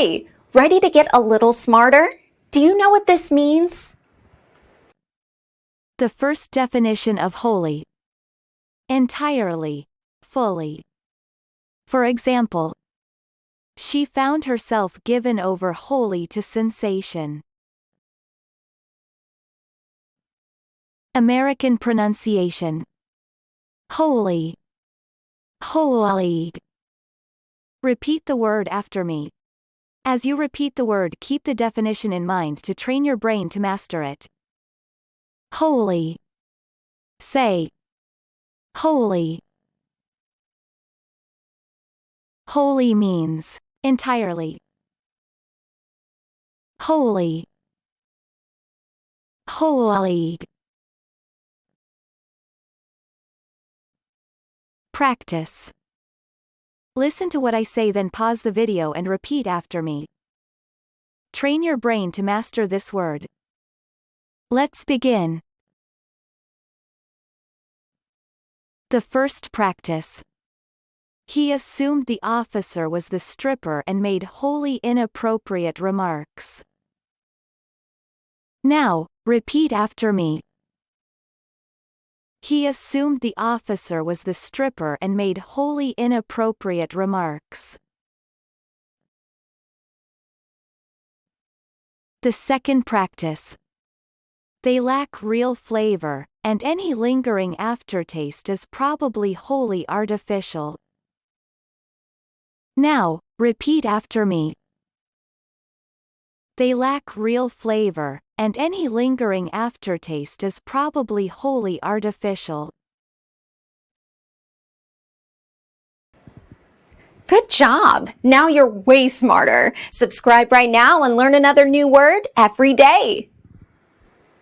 Hi, ready to get a little smarter? Do you know what this means? The first definition of wholly. Entirely, fully. For example, she found herself given over wholly to sensation. American pronunciation. Wholly. Wholly. Repeat the word after me. As you repeat the word, keep the definition in mind to train your brain to master it. Wholly. Say. Wholly. Wholly means entirely. Wholly. Wholly. Practice. Listen to what I say, then pause the video and repeat after me. Train your brain to master this word. Let's begin. The first practice. He assumed the officer was the stripper and made wholly inappropriate remarks. Now, repeat after me. He assumed the officer was the stripper and made wholly inappropriate remarks. The second practice. They lack real flavor, and any lingering aftertaste is probably wholly artificial. Now, repeat after me. They lack real flavor, and any lingering aftertaste is probably wholly artificial. Good job! Now you're way smarter. Subscribe right now and learn another new word every day.